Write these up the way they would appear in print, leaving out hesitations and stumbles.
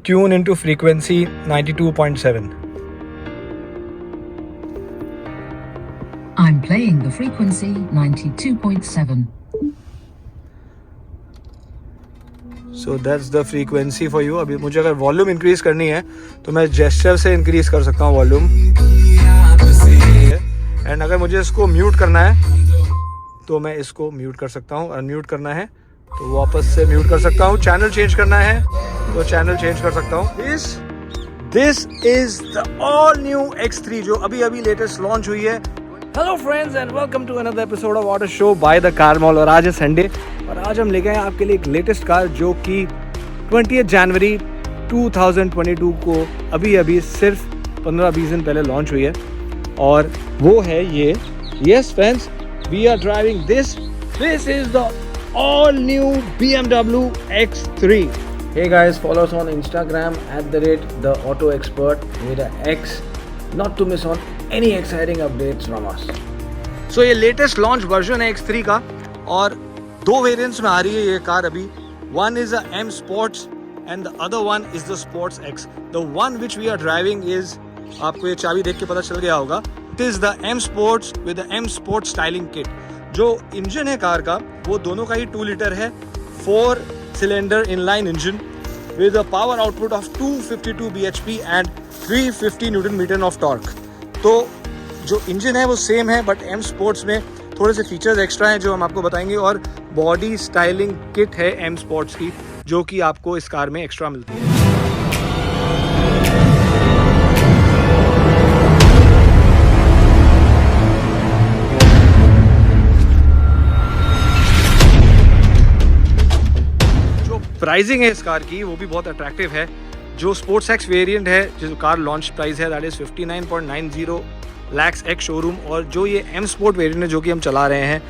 tune into frequency 92.7. I'm playing the frequency 92.7. So that's the frequency for you. अभी मुझे अगर volume increase करनी है तो मैं जेस्चर से इंक्रीज कर सकता हूँ वॉल्यूम, एंड अगर मुझे इसको म्यूट करना है तो मैं इसको म्यूट कर सकता हूँ, अनम्यूट करना है तो वापस से म्यूट कर सकता हूँ, चैनल चेंज करना है तो चैनल चेंज कर सकता हूँ। This is the all new X3 जो अभी अभी लेटेस्ट लॉन्च हुई है। Hello friends and welcome to another episode of auto show by the car mall. और आज है संडे और आज हम लेके आए आपके लिए एक लेटेस्ट कार जो कि 20 जनवरी 2022 को अभी अभी सिर्फ 15-20 दिन पहले लॉन्च हुई है और वो है ये। Yes friends, we are driving this is the all new BMW X3. Hey guys, follow us on Instagram @theAutoExpert with a X, not to miss on any exciting updates from us. So ये latest launch version है X3 का और दो variants में आ रही है ये car अभी। One is a M Sports and the other one is the Sports X. The one which we are driving is, आपको ये चाबी देख के पता चल गया होगा, it is the M Sports with the M Sports styling kit. जो इंजन है कार का वो दोनों का ही 2 लीटर है, 4 cylinder inline engine with a power output of 252 bhp and 350 newton metre of torque. तो जो इंजन है वो सेम है बट एम स्पोर्ट्स में थोड़े से फीचर्स एक्स्ट्रा हैं जो हम आपको बताएंगे, और बॉडी स्टाइलिंग किट है एम स्पोर्ट्स की जो कि आपको इस कार में एक्स्ट्रा मिलती है। प्राइसिंग है इस कार की वो भी बहुत अट्रैक्टिव है। जो स्पोर्ट्स एक्स वेरिएंट है जो कार लॉन्च प्राइस है that is 59.90 lakhs ex showroom, और जो ये एम स्पोर्ट वेरिएंट है जो कि हम चला रहे हैं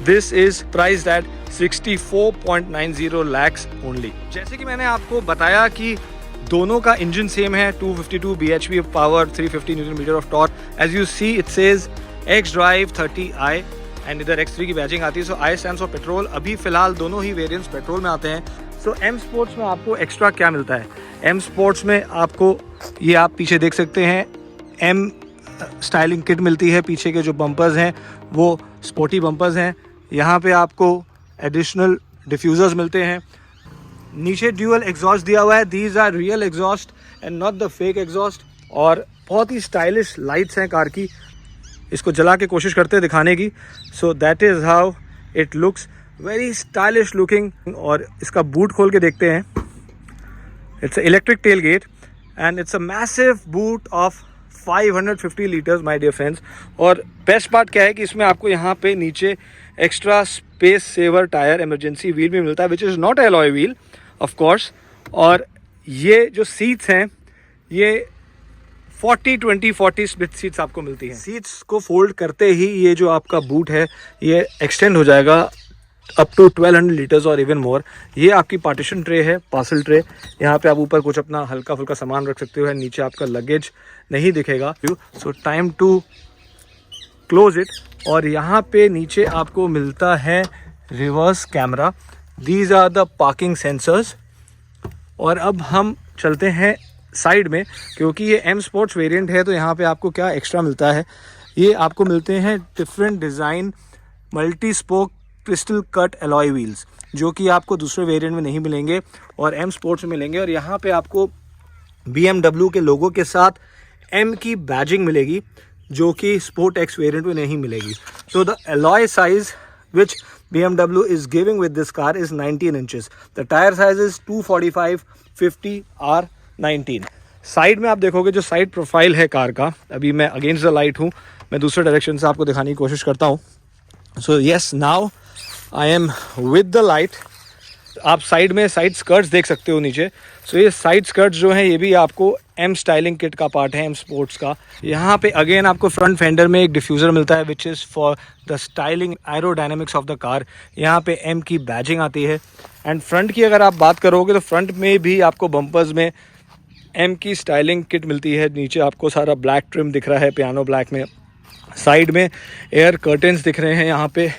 this is priced eight 64.90 lakhs only. जैसे कि मैंने आपको बताया कि दोनों का इंजन सेम है, 252 bhp power, 350 newton metre of torque. As you see it says x drive 30i and इधर X3 की बैजिंग आती है। So I stands for petrol. अभी फिलहाल दोनों ही वेरिएंट्स पेट्रोल में आते हैं। सो एम स्पोर्ट्स में आपको एक्स्ट्रा क्या मिलता है? एम स्पोर्ट्स में आपको ये आप पीछे देख सकते हैं एम स्टाइलिंग किट मिलती है। पीछे के जो बम्पर्स हैं वो स्पोर्टी बम्पर्स हैं। यहाँ पे आपको एडिशनल डिफ्यूज़र्स मिलते हैं। नीचे ड्यूअल एग्जॉस्ट दिया हुआ है, these are real exhaust and not the fake exhaust. और बहुत ही स्टाइलिश लाइट्स हैं कार की, इसको जला के कोशिश करते हैं दिखाने की। So that is how it looks, very stylish looking. और इसका बूट खोल के देखते हैं। It's electric tail gate and it's a massive boot of 550 litres my dear friends. और बेस्ट बात क्या है कि इसमें आपको यहाँ पे नीचे extra space saver tyre emergency wheel भी मिलता है which is not alloy wheel of course. और ये जो सीट्स हैं ये 40-20-40 स्प्लिट सीट्स आपको मिलती हैं। सीट्स को फोल्ड करते ही ये जो आपका बूट है ये एक्सटेंड हो जाएगा अप टू 1200 लीटर्स और इवन मोर। ये आपकी पार्टीशन ट्रे है, पार्सल ट्रे। यहाँ पे आप ऊपर कुछ अपना हल्का फुल्का सामान रख सकते हो। नीचे आपका लगेज नहीं दिखेगा। So time to close it. और यहाँ पे नीचे आपको मिलता है reverse camera. These are the parking sensors. और अब हम चलते हैं साइड में, क्योंकि ये एम स्पोर्ट्स वेरिएंट है तो यहाँ पे आपको क्या एक्स्ट्रा मिलता है। ये आपको मिलते हैं different design multi spoke crystal cut alloy wheels जो कि आपको दूसरे वेरिएंट में नहीं मिलेंगे और एम स्पोर्ट्स में मिलेंगे। और यहाँ पे आपको BMW के लोगो के साथ M की बैजिंग मिलेगी जो कि स्पोर्ट एक्स वेरिएंट में नहीं मिलेगी। So the alloy size which BMW is giving with this car is 19 inches. The tire size is 245/50 R19. Side में आप देखोगे जो साइड प्रोफाइल है कार का, अभी मैं अगेंस्ट द लाइट हूँ, मैं दूसरे डायरेक्शन से आपको दिखाने की कोशिश करता हूँ। So yes, now I am with the light. आप साइड में साइड स्कर्ट्स देख सकते हो नीचे। सो ये साइड स्कर्ट्स जो हैं ये भी आपको एम स्टाइलिंग किट का पार्ट है, एम स्पोर्ट्स का। यहाँ पे अगेन आपको फ्रंट फेंडर में एक डिफ्यूज़र मिलता है which is for the styling aerodynamics of the car. यहाँ पे एम की बैजिंग आती है। एंड फ्रंट की अगर आप बात करोगे तो फ्रंट में भी आपको बम्पर्स में एम की स्टाइलिंग किट मिलती है। नीचे आपको सारा ब्लैक ट्रिम दिख रहा है, पियानो ब्लैक में। साइड में एयर कर्टेंस दिख रहे हैं यहाँ पे।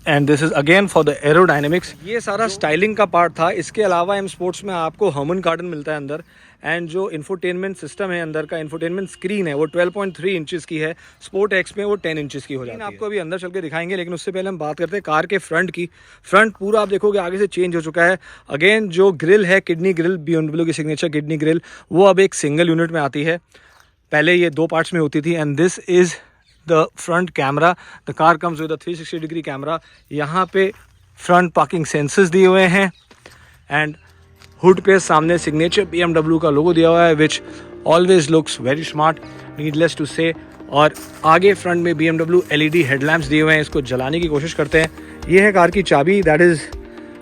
And this is again for the aerodynamics. ये सारा स्टाइलिंग का पार्ट था। इसके अलावा एम स्पोर्ट्स में आपको हर्मन कार्डन मिलता है अंदर, एंड जो इंफोटेनमेंट सिस्टम है अंदर का, इंफोटेनमेंट स्क्रीन है वो 12.3 इंचेस की है। स्पोर्ट एक्स में वो 10 इंचेस की हो जाती है। आपको अभी अंदर चल के दिखाएंगे, लेकिन उससे पहले हम बात करते हैं कार के फ्रंट की। फ्रंट पूरा आप देखोगे आगे से चेंज हो चुका है। अगेन जो ग्रिल है, किडनी ग्रिल, BMW की सिग्नेचर किडनी ग्रिल, वो अब एक सिंगल यूनिट में आती है। पहले ये 2 पार्ट्स में होती थी। And this is the front camera. The car comes with a 360 degree camera. यहाँ पे फ्रंट पार्किंग सेंसर्स दिए हुए हैं, एंड हुड पे सामने सिग्नेचर BMW का लोगो दिया हुआ है, which always looks very smart, needless to say. और आगे फ्रंट में BMW LED हेडलैम्प्स दिए हुए हैं। इसको जलाने की कोशिश करते हैं। ये है कार की चाबी, that is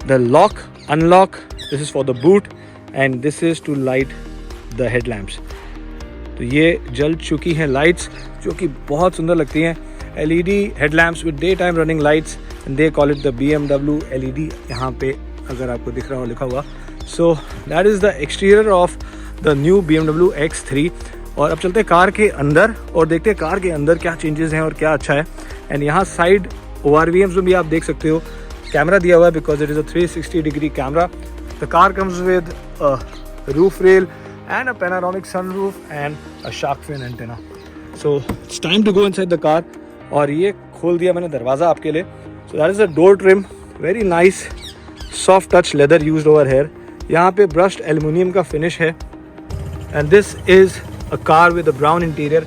the lock unlock. This is for the boot, and this is to light the headlamps. तो ये जल चुकी हैं लाइट्स, जो कि बहुत सुंदर लगती हैं। LED headlamps with day time running lights, and they call it the BMW LED। यहाँ पे अगर आपको दिख रहा हो लिखा हुआ। सो that is the exterior of the new BMW X3। और अब चलते हैं कार के अंदर और देखते हैं कार के अंदर क्या चेंजेस हैं और क्या अच्छा है। एंड यहाँ साइड ORVMs में भी आप देख सकते हो कैमरा दिया हुआ है, because it is a 360 degree camera. The car comes with roof rail and a panoramic sunroof and a shark fin antenna. So it's time to go inside the car. और ये खोल दिया मैंने दरवाज़ा आपके लिए। So that is the door trim, very nice soft touch leather used over here. यहाँ पे brushed aluminium का finish है, and this is a car with a brown interior.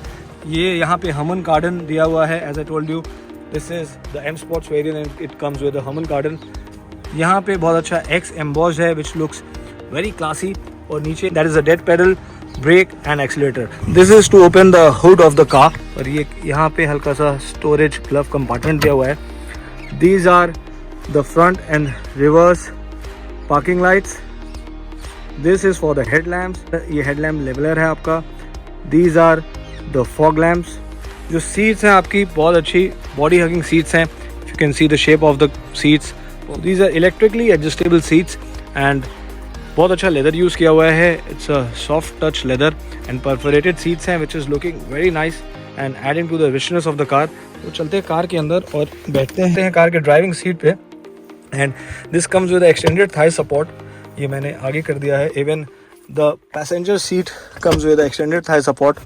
ये यहाँ पे Harman Kardon दिया हुआ है, as I told you. This is the M Sports variant and it comes with a Harman Kardon. यहाँ पे बहुत अच्छा X embossed है, which looks very classy. और नीचे that is a dead pedal, brake and accelerator. This is to open the hood of the car. और ये यहाँ पे हल्का सा storage glove compartment दिया हुआ है. These are the front and reverse parking lights. This is for the headlamps. ये headlamp leveler है आपका. These are the fog lamps. जो seats हैं आपकी बहुत अच्छी body hugging seats हैं. You can see the shape of the seats. These are electrically adjustable seats and बहुत अच्छा लेदर यूज़ किया हुआ है. It's a soft touch leather and perforated seats हैं, which is looking very nice and adding to the richness of the car. तो चलते हैं car के अंदर और बैठते हैं कार के ड्राइविंग सीट पे. And this comes with extended Thai support. ये मैंने आगे कर दिया है. Even the passenger seat comes with extended Thai support,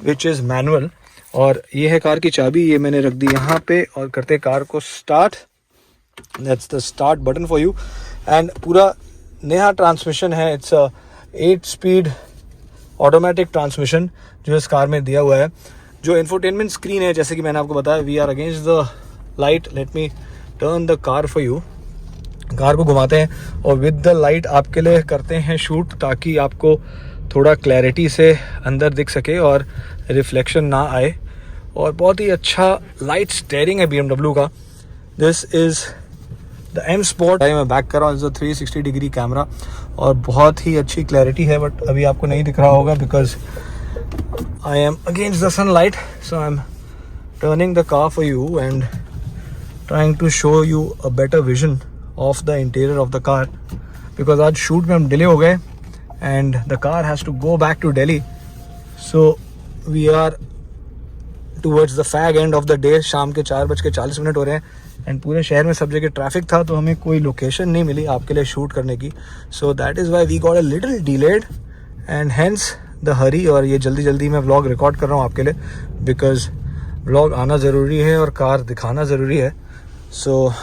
which is manual. और ये है कार की चाबी, ये मैंने रख दी यहाँ पे. और करते कार को start. That's the start button for you. And पूरा नया ट्रांसमिशन है. इट्स 8 स्पीड ऑटोमेटिक ट्रांसमिशन जो इस कार में दिया हुआ है. जो इंफोटेनमेंट स्क्रीन है, जैसे कि मैंने आपको बताया, we are against the light. Let me turn the car for you. Car को घुमाते हैं और विद द लाइट आपके लिए करते हैं शूट, ताकि आपको थोड़ा क्लैरिटी से अंदर दिख सके और रिफ्लेक्शन ना आए. और बहुत ही अच्छा लाइट स्टेयरिंग है BMW का. This is the M Sport. मैं बैक कर रहा हूँ. इज़ अ 360 डिग्री कैमरा और बहुत ही अच्छी क्लैरिटी है, बट अभी आपको नहीं दिख रहा होगा because I am against the sunlight. So I am turning the car for you and trying to show you a better vision of the interior of the car, because आज shoot में हम delay हो गए and the car has to go back to Delhi. So we are towards the fag end of the day. शाम के 4:40 हो रहे हैं एंड पूरे शहर में सब जगह ट्रैफिक था, तो हमें कोई लोकेशन नहीं मिली आपके लिए शूट करने की. So that is why we got a little delayed and hence the hurry. और ये जल्दी जल्दी मैं व्लॉग रिकॉर्ड कर रहा हूँ आपके लिए, बिकॉज व्लॉग आना ज़रूरी है और कार दिखाना ज़रूरी है. सो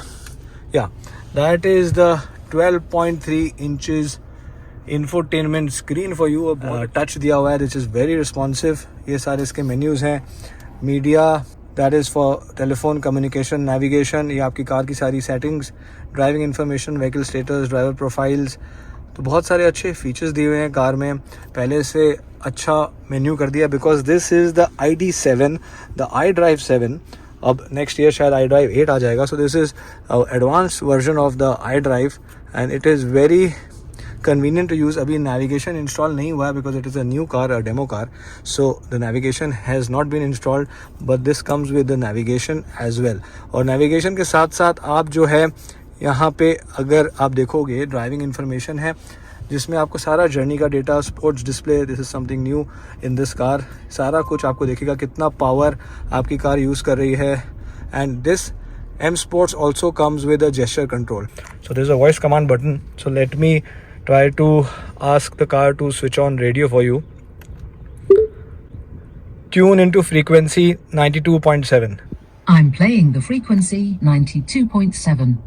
या that is the 12.3 inches infotainment screen for you. Touch दिया हुआ है, दिस इज़ वेरी रिस्पॉन्सिव. ये सारे इसके मेन्यूज़ हैं. Media, that is for telephone communication, navigation. ये आपकी कार की सारी settings, driving information, vehicle status, driver profiles. तो बहुत सारे अच्छे फीचर्स दिए हुए हैं कार में. पहले से अच्छा मेन्यू कर दिया, because this is the ID7, the iDrive 7. अब नेक्स्ट ईयर शायद iDrive 8 आ जाएगा. So this is advance version of the iDrive and it is very convenient to use. अभी नेविगेशन इंस्टॉल नहीं हुआ है because it is a new car, a demo car. So the navigation has not been installed, but this comes with the navigation as well. और navigation के साथ साथ आप जो है यहाँ पे अगर आप देखोगे ड्राइविंग इन्फॉर्मेशन है, जिसमें आपको सारा जर्नी का data, sports display, this is something new in this car. सारा कुछ आपको देखेगा, कितना पावर आपकी कार यूज़ कर रही है. And this M Sports also comes with a gesture control. So there's a voice command button. So let me try to ask the car to switch on radio for you. Tune into frequency 92.7. I'm playing the frequency 92.7.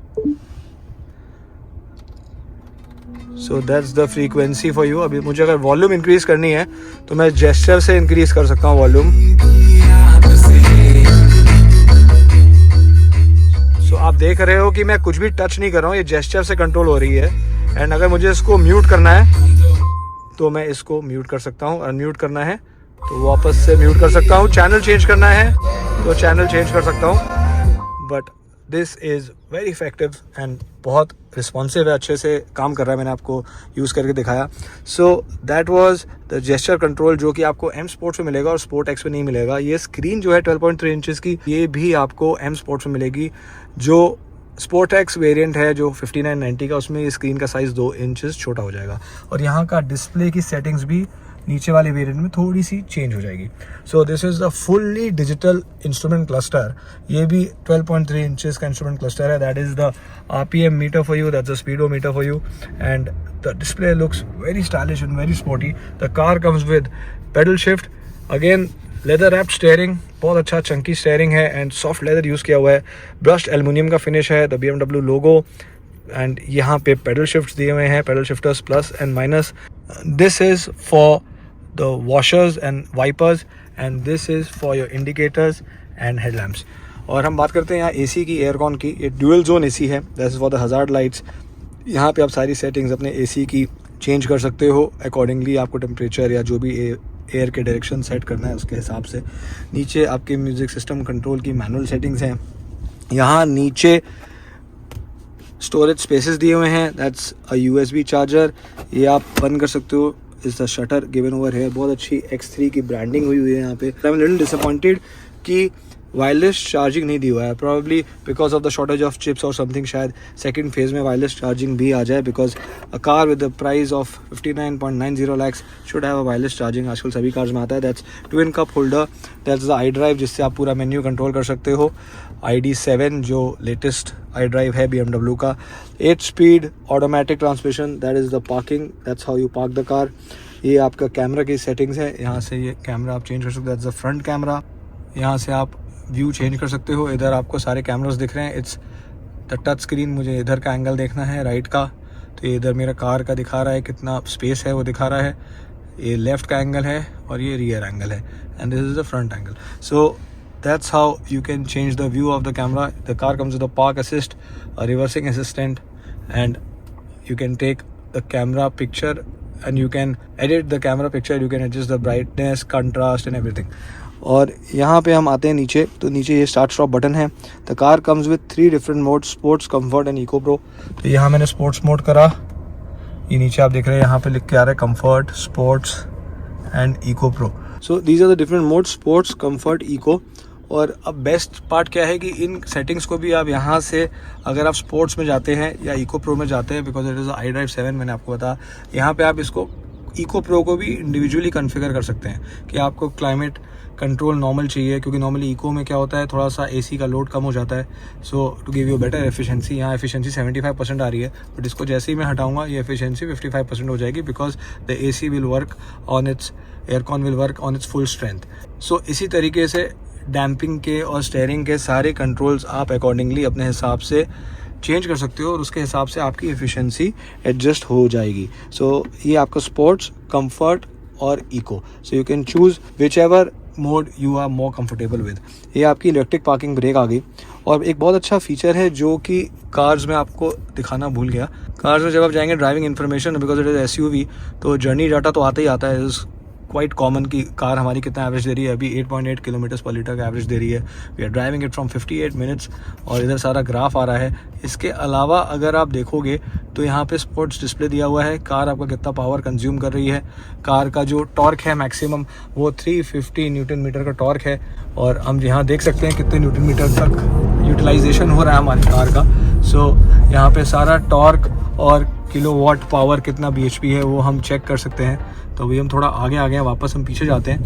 So that's the frequency for you. अभी मुझे अगर volume increase करनी है तो मैं gesture से increase कर सकता हूँ वॉल्यूम. So आप देख रहे हो कि मैं कुछ भी टच नहीं कर रहा हूँ, ये जेस्चर से कंट्रोल हो रही है. एंड अगर मुझे इसको म्यूट करना है तो मैं इसको म्यूट कर सकता हूँ. अनम्यूट करना है तो वापस से म्यूट कर सकता हूँ. चैनल चेंज करना है तो चैनल चेंज कर सकता हूँ. But this is very effective and बहुत रिस्पॉन्सिव है, अच्छे से काम कर रहा है. मैंने आपको यूज़ करके दिखाया. सो that was the gesture control जो कि आपको M Sports में मिलेगा और Sport X में नहीं मिलेगा. ये स्क्रीन जो है 12.3 इंचज़ की, ये भी आपको M Sports में मिलेगी. जो Sport X वेरिएंट है जो 5990 का, उसमें ये स्क्रीन का साइज़ 2 इंचज़ छोटा हो जाएगा. और यहाँ का डिस्प्ले की सेटिंग्स भी नीचे वाले वेरिएंट में थोड़ी सी चेंज हो जाएगी. So this is the fully digital instrument cluster. ये भी 12.3 इंचज़ का इंस्ट्रूमेंट क्लस्टर है. That is the RPM metre for you, that's the speedometer for you. And the display looks very stylish and very sporty. The car comes with paddle shift, again leather wrapped steering, बहुत अच्छा chunky steering है and soft leather use किया हुआ है. Brushed aluminium का finish है. The BMW logo and यहाँ पे पेडल शिफ्ट्स दिए हुए हैं, pedal shifters plus and minus. This is for the washers and wipers and this is for your indicators and headlamps. और हम बात करते हैं यहाँ AC की, एयरकॉन की. ये ड्यूअल जोन AC है. That is for the hazard lights. यहाँ पे आप सारी सेटिंग्स अपने AC की चेंज कर सकते हो अकॉर्डिंगली. आपको टेम्परेचर या जो भी एयर के डायरेक्शन सेट करना है उसके हिसाब से. नीचे आपके म्यूज़िक सिस्टम कंट्रोल की मैनुअल सेटिंग्स हैं. यहाँ नीचे स्टोरेज स्पेसेस दिए हुए हैं. That's a USB charger. ये आप बंद कर सकते हो. Is the shutter given over है. बहुत अच्छी X3 की ब्रांडिंग हुई है यहाँ पे. आई एम लिटिल डिसअपॉइंटेड कि वायरलेस चार्जिंग नहीं दिया हुआ है. Probably because of the shortage of chips और समथिंग. शायद सेकंड फेज़ में वायरलेस चार्जिंग भी आ जाए, because a car with the price of 59.90 lakhs should have a wireless charging. आजकल सभी कार्स में आता है. That's twin cup holder. That's the iDrive जिससे आप पूरा मेन्यू कंट्रोल कर सकते हो. ID7 जो लेटेस्ट iDrive है BMW का. 8 speed automatic transmission. That is the parking. That's how you park the car. ये आपका कैमरा की सेटिंग्स है. यहाँ से ये कैमरा आप चेंज कर सकते हो. That's the front camera. यहाँ से आप व्यू चेंज कर सकते हो. इधर आपको सारे कैमरास दिख रहे हैं. It's the touch screen. मुझे इधर का एंगल देखना है राइट का, तो ये इधर मेरा कार का दिखा रहा है, कितना स्पेस है वो दिखा रहा है. ये लेफ्ट का एंगल है और ये रियर एंगल है and this is the front angle. So that's how you can change the view of the camera. The car comes with a park assist, a reversing assistant, and you can take the camera picture and you can edit the camera picture. You can adjust the brightness, contrast and everything. और यहाँ पे हम आते हैं नीचे, तो नीचे ये स्टार्ट स्टॉप बटन है. The car comes with 3 different mode, sports, comfort and eco pro. तो यहाँ मैंने स्पोर्ट्स मोड करा. ये नीचे आप देख रहे हैं यहाँ पे लिख के आ रहा है comfort, sports and eco pro. So these are the different mode, sports, comfort, eco. और अब बेस्ट पार्ट क्या है कि इन सेटिंग्स को भी आप यहाँ से अगर आप स्पोर्ट्स में जाते हैं या इको प्रो में जाते हैं, बिकॉज इट इज़ iDrive 7 मैंने आपको बताया, यहाँ पे आप इसको इको प्रो को भी इंडिविजुअली कॉन्फ़िगर कर सकते हैं कि आपको क्लाइमेट कंट्रोल नॉर्मल चाहिए, क्योंकि नॉर्मली इको में क्या होता है थोड़ा सा AC का लोड कम हो जाता है. So to give you better efficiency, यहाँ एफिशिएंसी 75% आ रही है, बट इसको जैसे ही मैं हटाऊंगा ये एफिशिएंसी 55% हो जाएगी, because the AC will work on its, aircon will work on its full strength. So इसी तरीके से डैम्पिंग के और स्टेयरिंग के सारे कंट्रोल्स आप अकॉर्डिंगली अपने हिसाब से चेंज कर सकते हो और उसके हिसाब से आपकी एफिशिएंसी एडजस्ट हो जाएगी. सो ये आपका स्पोर्ट्स, कंफर्ट और eco. So you can choose whichever mode you are more comfortable with. ये आपकी इलेक्ट्रिक पार्किंग ब्रेक आ गई. और एक बहुत अच्छा फीचर है जो कि कार्स में आपको दिखाना भूल गया. कार्स में जब आप जाएंगे driving information, because it is SUV, तो जर्नी डाटा तो आता ही आता है. क्वाइट कॉमन की कार हमारी कितना एवरेज दे रही है अभी, 8.8 किलोमीटर्स पर लीटर का एवरेज दे रही है. We are driving it from 58 minutes. और इधर सारा ग्राफ आ रहा है. इसके अलावा अगर आप देखोगे तो यहाँ पे स्पोर्ट्स डिस्प्ले दिया हुआ है. कार आपका कितना पावर कंज्यूम कर रही है. कार का जो टॉर्क है मैक्सिमम वो 350 न्यूटन मीटर का टॉर्क है. और हम यहाँ देख सकते हैं कितने न्यूटन मीटर तक यूटिलाइजेशन हो रहा है हमारी कार का. सो यहाँ पे सारा टॉर्क और किलोवाट पावर कितना BHP है वो हम चेक कर सकते हैं. तो अभी हम थोड़ा आगे आ गए हैं, वापस हम पीछे जाते हैं.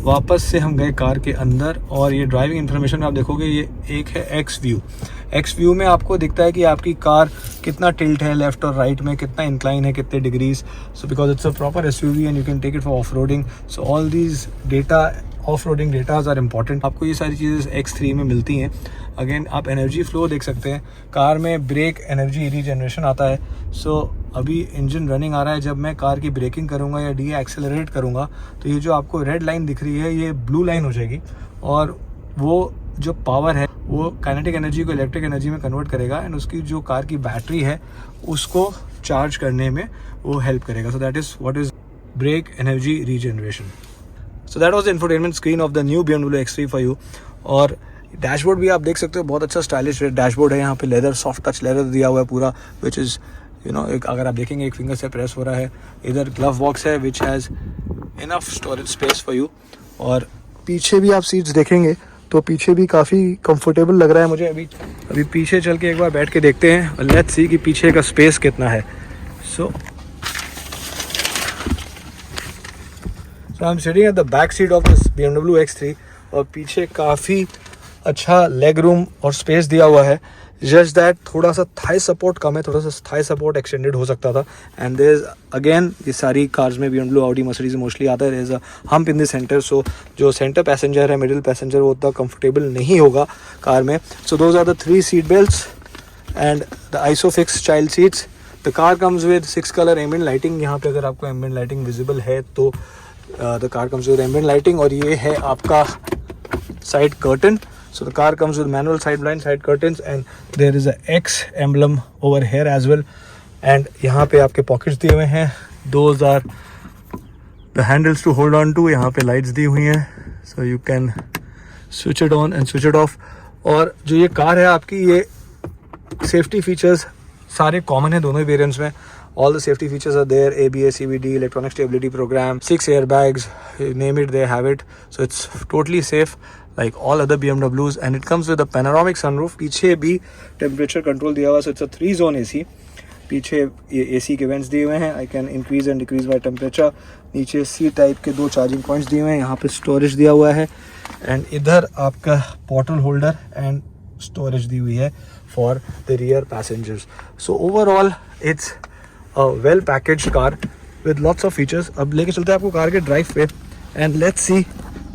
वापस से हम गए कार के अंदर और ये ड्राइविंग इन्फॉर्मेशन में आप देखोगे ये एक है एक्स व्यू में आपको दिखता है कि आपकी कार कितना टिल्ट है लेफ्ट और राइट में, कितना इंक्लाइन है, कितने degrees. So because it's a proper SUV and you can take it for off roading. So all these data off roading datas are important. आपको ये सारी चीज़ें X3 में मिलती हैं. अगेन आप एनर्जी फ्लो देख सकते हैं. कार में ब्रेक एनर्जी रीजनरेशन आता है. सो अभी इंजन रनिंग आ रहा है. जब मैं कार की ब्रेकिंग करूँगा या डी एक्सेलरेट करूँगा तो ये जो आपको रेड लाइन दिख रही है ये ब्लू लाइन हो जाएगी और वो जो पावर है वो काइनेटिक एनर्जी को इलेक्ट्रिक एनर्जी में कन्वर्ट करेगा एंड उसकी जो कार की बैटरी है उसको चार्ज करने में वो हेल्प करेगा. So that is what is brake energy regeneration. So that was the infotainment screen of the new BMW X3 for you. और डैशबोर्ड भी आप देख सकते हो, बहुत अच्छा स्टाइलिश डैशबोर्ड है. यहाँ पे लेदर, सॉफ्ट टच लेदर दिया हुआ है पूरा, विच इज़ यू नो अगर आप देखेंगे एक फिंगर से प्रेस हो रहा है. इधर ग्लव बॉक्स है which has enough storage space for you. और पीछे भी आप सीट्स देखेंगे तो पीछे भी काफ़ी कंफर्टेबल लग रहा है मुझे. अभी पीछे चल के एक बार बैठ के देखते हैं और लेट्स सी कि पीछे का स्पेस कितना है. So I am sitting at the back seat of this BMW X3 और पीछे काफ़ी अच्छा लेग रूम और स्पेस दिया हुआ है. जस्ट दैट थोड़ा सा थाई सपोर्ट कम है, थोड़ा सा थाई सपोर्ट एक्सटेंडेड हो सकता था. एंड देयर इज अगेन ये सारी कार्स में BMW, Audi, Mercedes मोस्टली आता है, there is a hump in the centre. So जो सेंटर पैसेंजर है, मिडिल पैसेंजर, वो उतना कंफर्टेबल नहीं होगा कार में. So those are the 3 seat belts and the ISOFIX child seats. The car comes with 6 colour ambient lighting. यहाँ पे अगर आपको एम्बिएंट लाइटिंग विजिबल है तो the car comes with ambient lighting. और ये है आपका side curtain. So the car comes with manual side blind, side curtains, and there is a X emblem over here as well. And यहाँ पे आपके pockets दिए हुए हैं. Those are the handles to hold on to. यहाँ पे lights दी हुई हैं, so you can switch it on and switch it off. और जो ये कार है आपकी, ये safety features सारे common हैं दोनों ही variants में. All the safety features are there: ABS, CVT, electronic stability program, 6 airbags, you name it, they have it. So it's totally safe like all other BMWs, and it comes with a panoramic sunroof. पीछे भी temperature control दिया हुआ है, so it's a 3-zone AC. पीछे ये AC के vents दिए हुए हैं. I can increase and decrease by temperature. नीचे C टाइप के 2 चार्जिंग पॉइंट्स दिए हुए हैं. यहाँ पे स्टोरेज दिया हुआ है एंड इधर आपका बॉटल होल्डर एंड स्टोरेज दी हुई है for the rear passengers. So overall it's a well packaged car with lots of features. अब लेके चलते हैं आपको कार के ड्राइव पे and let's see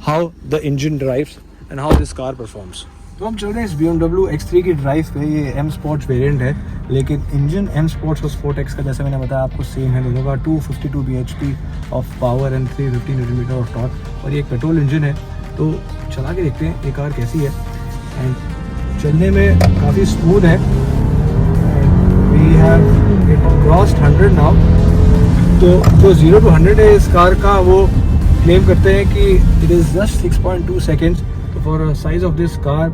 how the engine drives and how this car performs. तो हम चल रहे हैं इस BMW X3 की ड्राइव पे. ये M Sports वेरिएंट है, लेकिन इंजन M Sports और Sport X का जैसे मैंने बताया आपको सेम है. दोनों का 252 bhp of power and 350 Nm of torque. और ये एक पेट्रोल इंजन है. तो चला के देखते हैं ये कार कैसी है. एंड चलने में काफ़ी स्मूथ है. We have it crossed 100 now. तो जो 0 to 100 है इस कार का, वो क्लेम करते हैं कि इट इज़ जस्ट 6.2 सेकेंड्स. तो for size of this car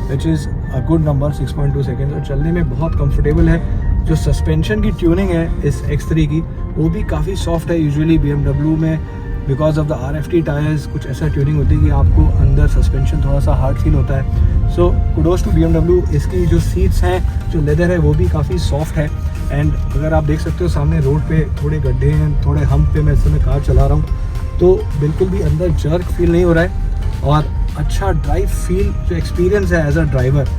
which is a good number, 6.2 seconds. और चलने में बहुत कंफर्टेबल है. जो सस्पेंशन की ट्यूनिंग है इस X3 की, वो भी काफ़ी सॉफ्ट है. यूजुअली BMW में because of the RFT tyres कुछ ऐसा ट्यूनिंग होती है कि आपको अंदर सस्पेंशन थोड़ा सा हार्ड फील होता है. सो कुडोस टू BMW. इसकी जो सीट्स हैं, जो लेदर है, वो भी काफ़ी सॉफ्ट है. एंड अगर आप देख सकते हो सामने रोड पे थोड़े गड्ढे हैं, थोड़े हम्प पे मैं इस समय कार चला रहा हूँ, तो बिल्कुल भी अंदर जर्क फील नहीं हो रहा है. और अच्छा ड्राइव फील, जो एक्सपीरियंस है एज अ ड्राइवर,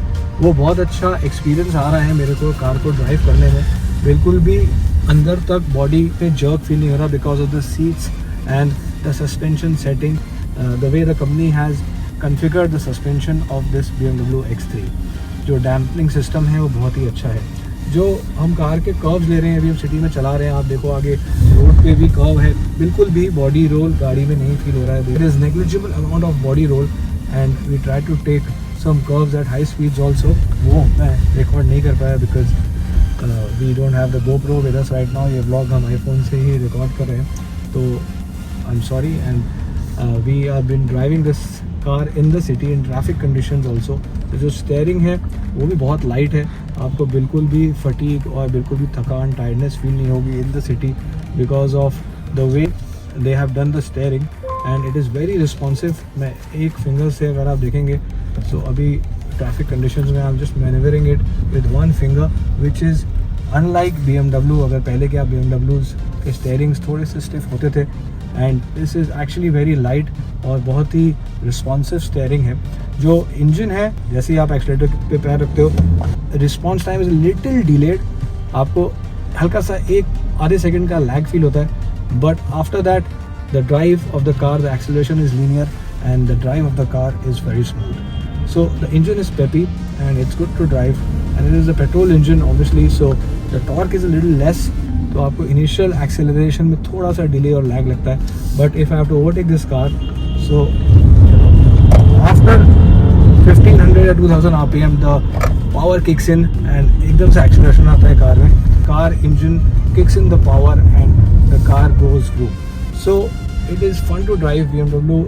वो बहुत अच्छा एक्सपीरियंस आ रहा है मेरे को कार को ड्राइव करने में. बिल्कुल भी अंदर तक बॉडी पे जर्क फील नहीं हो रहा because of the seats and the suspension setting, the way the company has configured the suspension of this BMW X3. जो डैम्पनिंग सिस्टम है वो बहुत ही अच्छा है. जो हम कार के कर्व्स ले रहे हैं, अभी हम सिटी में चला रहे हैं, आप देखो आगे रोड पे भी कर्व है. बिल्कुल भी बॉडी रोल गाड़ी में नहीं फील हो रहा है. There is negligible amount of body roll and we try to take some curves at high speeds also. वो मैं रिकॉर्ड नहीं कर पाया because we don't have the GoPro with us right now. ये ब्लॉग हम आईफोन से ही record कर रहे हैं, तो I am sorry. And we are been driving this car in the city in traffic conditions also. तो जो स्टेयरिंग है वो भी बहुत लाइट है. आपको बिल्कुल भी फटीग और बिल्कुल भी थकान, टायर्डनेस फील नहीं होगी इन the city because of the way they have done the steering and it is very responsive. मैं एक फिंगर से अगर आप देखेंगे, सो अभी ट्रैफिक कंडीशंस में I am just manoeuvring it with 1 finger which is unlike BMW, अगर पहले के आप BMWs के स्टेयरिंग्स थोड़े से स्टिफ होते थे, and this is actually very light और बहुत ही रिस्पॉन्सिव स्टेयरिंग है। जो इंजन है, जैसे ही आप एक्सीलेटर पे पैर रखते हो, response time is little delayed, आपको हल्का सा एक आधे सेकंड का लैग फील होता है, but after that the drive of the car, the acceleration is linear and the drive of the car is very smooth. So the engine is peppy and it's good to drive, and it is a petrol engine obviously, so the torque is a little less, तो आपको initial acceleration में थोड़ा सा delay और lag लगता है, but if I have to overtake this car, so after 1500 or 2000 RPM the power kicks in and एकदम से acceleration आता है कार में, car engine kicks in the power and the car goes through. So it is fun to drive. BMW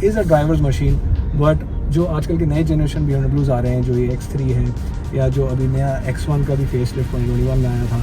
is a driver's machine, but जो आजकल के नए generation BMWs आ रहे हैं, जो ये X3 है या जो अभी नया X1 का भी फेसलिफ्ट 2021 में आया था,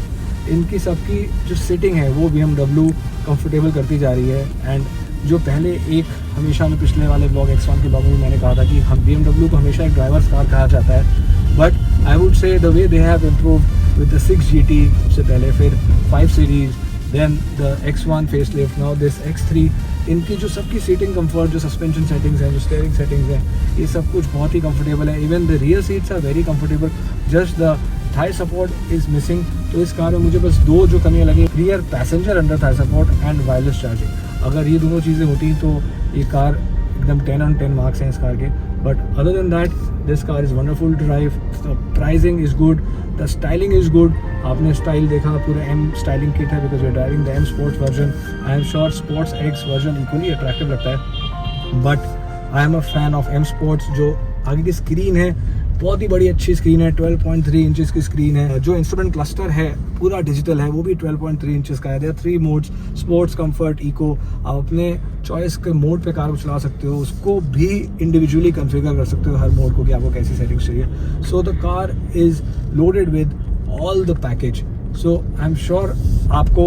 इनकी सबकी जो सिटिंग है वो BMW कंफर्टेबल करती जा रही है। एंड जो पहले एक हमेशा में पिछले वाले ब्लॉग X1 के ब्लॉग में मैंने कहा था कि हम BMW को हमेशा एक ड्राइवर्स कार कहा जाता है, but I would say the way they have improved with the 6 GT से पहले, फिर 5 series, then the X1 facelift, now this X3, इनकी जो सबकी सीटिंग कंफर्ट, जो सस्पेंशन सेटिंग्स हैं, जो स्टीयरिंग सेटिंग्स हैं, ये सब कुछ बहुत ही कंफर्टेबल है। Even the rear seats are very comfortable, just the thigh support is missing. तो इस कार में मुझे बस दो जो कमियाँ लगी, rear passenger under Thai support and wireless charging. अगर ये दोनों चीज़ें होती तो ये कार एकदम 10 on 10 मार्क्स हैं इस कार के। But other than that this car is wonderful to drive, the pricing is good, the styling is good. आपने स्टाइल देखा, पूरा M स्टाइलिंग किट है, because we are driving the M sports version. I am sure sports X version equally attractive लगता है, but I am a fan of M sports. जो आगे की screen है, बहुत ही बड़ी अच्छी स्क्रीन है, 12.3 इंचेस की स्क्रीन है। जो इंस्ट्रूमेंट क्लस्टर है पूरा डिजिटल है, वो भी 12.3 इंचेस का है। There 3 modes, sports, comfort, eco. आप अपने चॉइस के मोड पे कार को चला सकते हो, उसको भी इंडिविजुअली कॉन्फ़िगर कर सकते हो हर मोड को कि आपको कैसी सेटिंग्स चाहिए। So the car is loaded with all the package. So I am sure आपको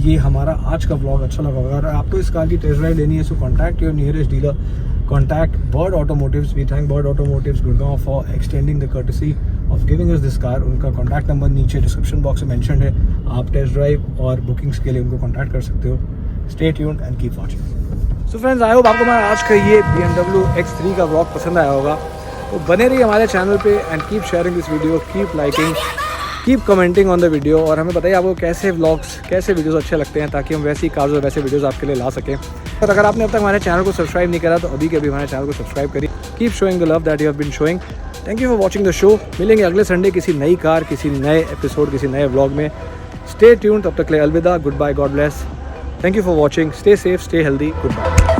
ये हमारा आज का व्लॉग अच्छा लगा होगा। अगर आपको इस कार की टेस्ट ड्राइव लेनी है, so contact your nearest dealer, contact Bird Automotives. We thank Bird Automotives Gurgaon for extending the courtesy of giving us this car. उनका कॉन्टैक्ट नंबर नीचे डिस्क्रिप्शन बॉक्स में मेंशन्ड है, आप टेस्ट ड्राइव और bookings के लिए उनको कॉन्टैक्ट कर सकते हो। Stay tuned and keep watching. So friends, I hope आपको हमारा आज का ये BMW X3 का व्लॉग पसंद आया होगा। तो बने रहिए हमारे चैनल पे and keep sharing this video, keep liking, keep commenting on the video, और हमें बताइए आपको कैसे व्लॉग्स, कैसे वीडियोस अच्छे लगते हैं, ताकि हम वैसी कार्स और वैसे वीडियोस आपके लिए ला सकें। और अगर आपने अब तक हमारे चैनल को सब्सक्राइब नहीं करा तो अभी के अभी हमारे चैनल को सब्सक्राइब करिए। Keep showing the love that you have been showing. Thank you for watching the show. मिलेंगे अगले संडे किसी नई कार, किसी नए एपिसोड, किसी नए व्लॉग में। स्टे ट्यून्ड, तब तक के लिए अलविदा, good bye, God bless. Thank you for watching, stay safe, stay healthy, good bye.